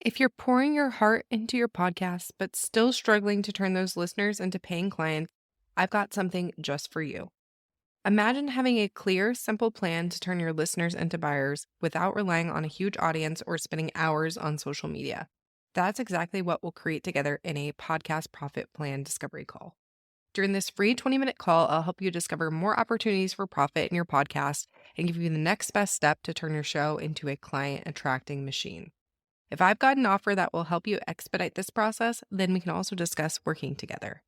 If you're pouring your heart into your podcast, but still struggling to turn those listeners into paying clients, I've got something just for you. Imagine having a clear, simple plan to turn your listeners into buyers without relying on a huge audience or spending hours on social media. That's exactly what we'll create together in a podcast profit plan discovery call. During this free 20-minute call, I'll help you discover more opportunities for profit in your podcast and give you the next best step to turn your show into a client attracting machine. If I've got an offer that will help you expedite this process, then we can also discuss working together.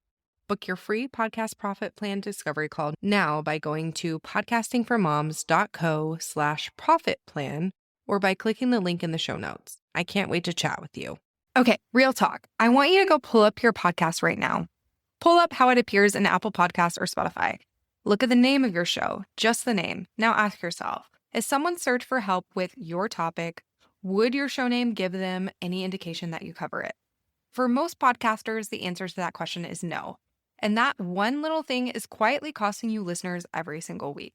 Book your free podcast profit plan discovery call now by going to podcastingformoms.co/profit plan or by clicking the link in the show notes. I can't wait to chat with you. Okay, real talk. I want you to go pull up your podcast right now. Pull up how it appears in Apple Podcasts or Spotify. Look at the name of your show, just the name. Now ask yourself, if someone searched for help with your topic, would your show name give them any indication that you cover it? For most podcasters, the answer to that question is no. And that one little thing is quietly costing you listeners every single week.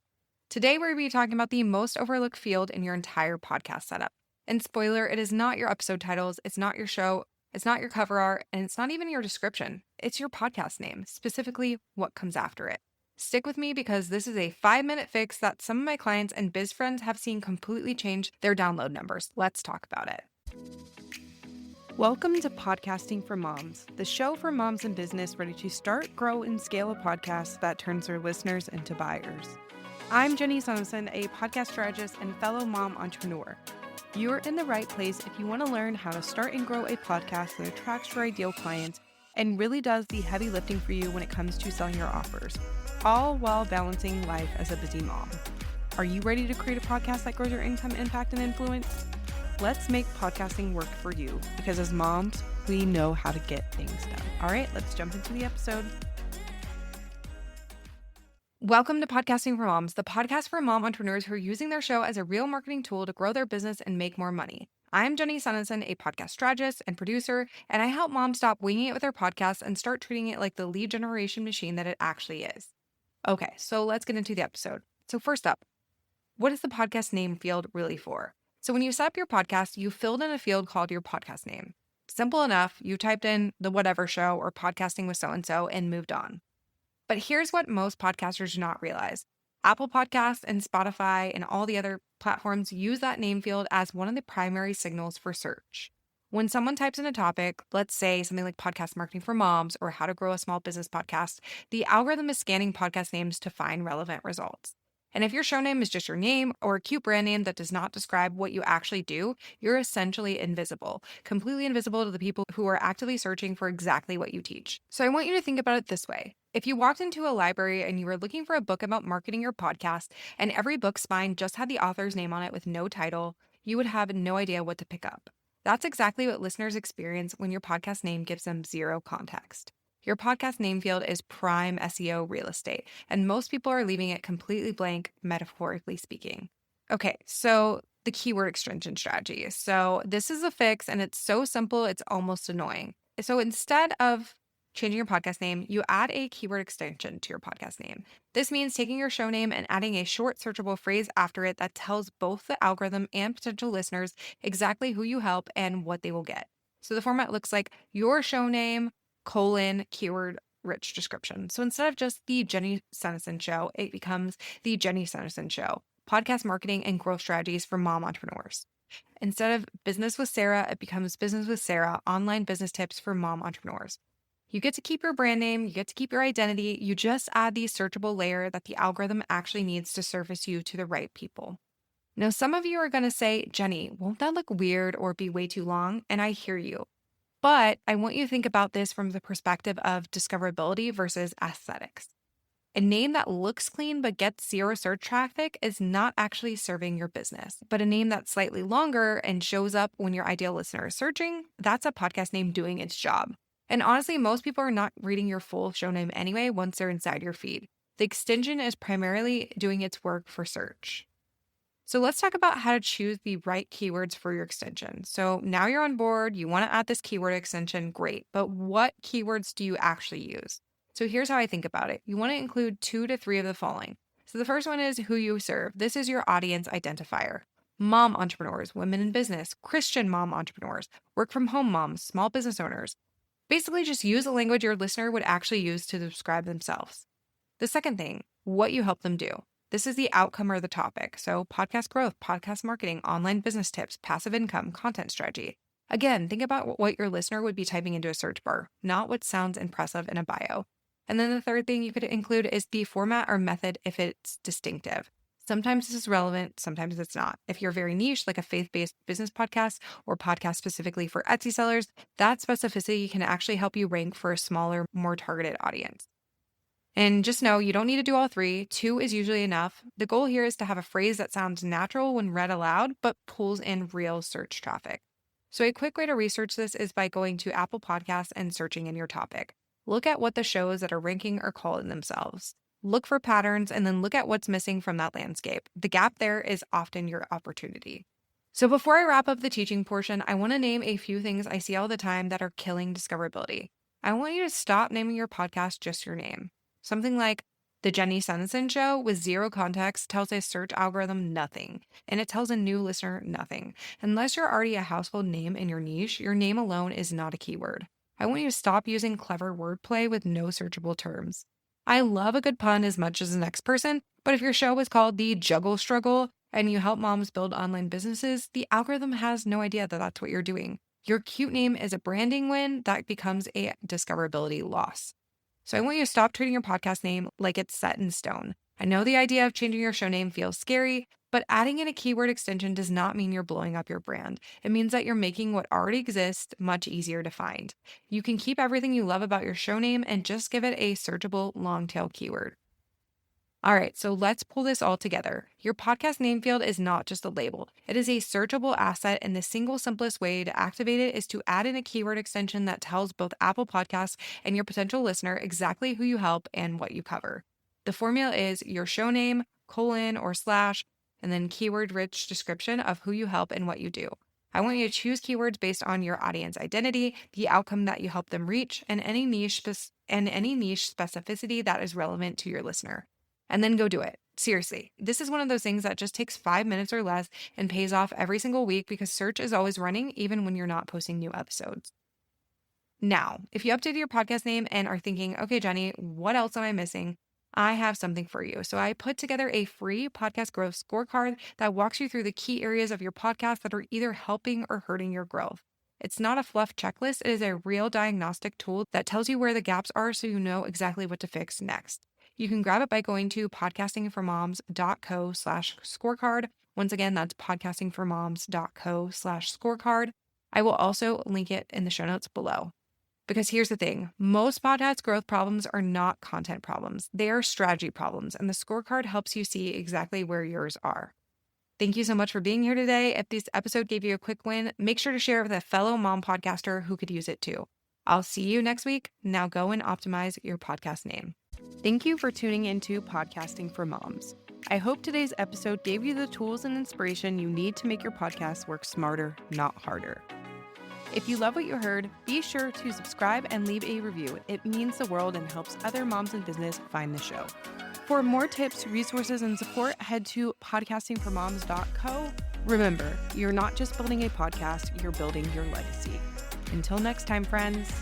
Today, we're going to be talking about the most overlooked field in your entire podcast setup. And spoiler, it is not your episode titles, it's not your show, it's not your cover art, and it's not even your description. It's your podcast name, specifically what comes after it. Stick with me because this is a 5-minute fix that some of my clients and biz friends have seen completely change their download numbers. Let's talk about it. Welcome to Podcasting for Moms, the show for moms in business ready to start, grow, and scale a podcast that turns their listeners into buyers. I'm Jenny Sonneson, a podcast strategist and fellow mom entrepreneur. You're in the right place if you want to learn how to start and grow a podcast that attracts your ideal clients and really does the heavy lifting for you when it comes to selling your offers, all while balancing life as a busy mom. Are you ready to create a podcast that grows your income, impact, and influence? Let's make podcasting work for you because as moms, we know how to get things done. All right, let's jump into the episode. Welcome to Podcasting for Moms, the podcast for mom entrepreneurs who are using their show as a real marketing tool to grow their business and make more money. I'm Jenny Sonneson, a podcast strategist and producer, and I help moms stop winging it with their podcasts and start treating it like the lead generation machine that it actually is. Okay, so let's get into the episode. So first up, what is the podcast name field really for? So when you set up your podcast, you filled in a field called your podcast name. Simple enough, you typed in the whatever show or podcasting with so-and-so and moved on. But here's what most podcasters do not realize. Apple Podcasts and Spotify and all the other platforms use that name field as one of the primary signals for search. When someone types in a topic, let's say something like podcast marketing for moms or how to grow a small business podcast, the algorithm is scanning podcast names to find relevant results. And if your show name is just your name or a cute brand name that does not describe what you actually do, you're essentially invisible, completely invisible to the people who are actively searching for exactly what you teach. So I want you to think about it this way. If you walked into a library and you were looking for a book about marketing your podcast and every book spine just had the author's name on it with no title, you would have no idea what to pick up. That's exactly what listeners experience when your podcast name gives them zero context. Your podcast name field is prime SEO real estate, and most people are leaving it completely blank, metaphorically speaking. Okay, so the keyword extension strategy. So this is a fix, and it's so simple, it's almost annoying. So instead of changing your podcast name, you add a keyword extension to your podcast name. This means taking your show name and adding a short searchable phrase after it that tells both the algorithm and potential listeners exactly who you help and what they will get. So the format looks like your show name, keyword rich description. So instead of just the Jenny Sonneson Show, it becomes the Jenny Sonneson Show, podcast marketing and growth strategies for mom entrepreneurs. Instead of business with Sarah, it becomes business with Sarah, online business tips for mom entrepreneurs. You get to keep your brand name, you get to keep your identity, you just add the searchable layer that the algorithm actually needs to surface you to the right people. Now, some of you are going to say, Jenny, won't that look weird or be way too long? And I hear you. But I want you to think about this from the perspective of discoverability versus aesthetics. A name that looks clean but gets zero search traffic is not actually serving your business. But a name that's slightly longer and shows up when your ideal listener is searching, that's a podcast name doing its job. And honestly, most people are not reading your full show name anyway once they're inside your feed. The extension is primarily doing its work for search. So let's talk about how to choose the right keywords for your extension. So now you're on board, you want to add this keyword extension, great. But what keywords do you actually use? So here's how I think about it. You want to include 2 to 3 of the following. So the first one is who you serve. This is your audience identifier. mom entrepreneurs, women in business, Christian mom entrepreneurs, work from home moms, small business owners. Basically, just use a language your listener would actually use to describe themselves. The second thing, what you help them do. This is the outcome or the topic. So, podcast growth, podcast marketing, online business tips, passive income, content strategy. Again, think about what your listener would be typing into a search bar, not what sounds impressive in a bio. And then the third thing you could include is the format or method if it's distinctive. Sometimes this is relevant, sometimes it's not. If you're very niche, like a faith-based business podcast or podcast specifically for Etsy sellers, that specificity can actually help you rank for a smaller, more targeted audience. And just know you don't need to do all three. Two is usually enough. The goal here is to have a phrase that sounds natural when read aloud, but pulls in real search traffic. So a quick way to research this is by going to Apple Podcasts and searching in your topic. Look at what the shows that are ranking are calling themselves. Look for patterns and then look at what's missing from that landscape. The gap there is often your opportunity. So before I wrap up the teaching portion, I want to name a few things I see all the time that are killing discoverability. I want you to stop naming your podcast just your name. Something like The Jenny Sennison Show with zero context tells a search algorithm nothing, and it tells a new listener nothing. Unless you're already a household name in your niche, your name alone is not a keyword. I want you to stop using clever wordplay with no searchable terms. I love a good pun as much as the next person, but if your show is called The Juggle Struggle and you help moms build online businesses, the algorithm has no idea that that's what you're doing. Your cute name is a branding win that becomes a discoverability loss. So I want you to stop treating your podcast name like it's set in stone. I know the idea of changing your show name feels scary, but adding in a keyword extension does not mean you're blowing up your brand. It means that you're making what already exists much easier to find. You can keep everything you love about your show name and just give it a searchable long tail keyword. All right, so let's pull this all together. Your podcast name field is not just a label. It is a searchable asset, and the single simplest way to activate it is to add in a keyword extension that tells both Apple Podcasts and your potential listener exactly who you help and what you cover. The formula is your show name, colon or slash, and then keyword-rich description of who you help and what you do. I want you to choose keywords based on your audience identity, the outcome that you help them reach, and any niche specificity that is relevant to your listener. And then go do it. Seriously, this is one of those things that just takes 5 minutes or less and pays off every single week because search is always running even when you're not posting new episodes. Now, if you updated your podcast name and are thinking, okay, Jenny, what else am I missing? I have something for you. So I put together a free podcast growth scorecard that walks you through the key areas of your podcast that are either helping or hurting your growth. It's not a fluff checklist. It is a real diagnostic tool that tells you where the gaps are so you know exactly what to fix next. You can grab it by going to podcastingformoms.co/scorecard. Once again, that's podcastingformoms.co/scorecard. I will also link it in the show notes below. Because here's the thing, most podcast growth problems are not content problems. They are strategy problems, and the scorecard helps you see exactly where yours are. Thank you so much for being here today. If this episode gave you a quick win, make sure to share it with a fellow mom podcaster who could use it too. I'll see you next week. Now go and optimize your podcast name. Thank you for tuning into Podcasting for Moms. I hope today's episode gave you the tools and inspiration you need to make your podcast work smarter, not harder. If you love what you heard, be sure to subscribe and leave a review. It means the world and helps other moms in business find the show. For more tips, resources, and support, head to podcastingformoms.co. Remember, you're not just building a podcast, you're building your legacy. Until next time, friends.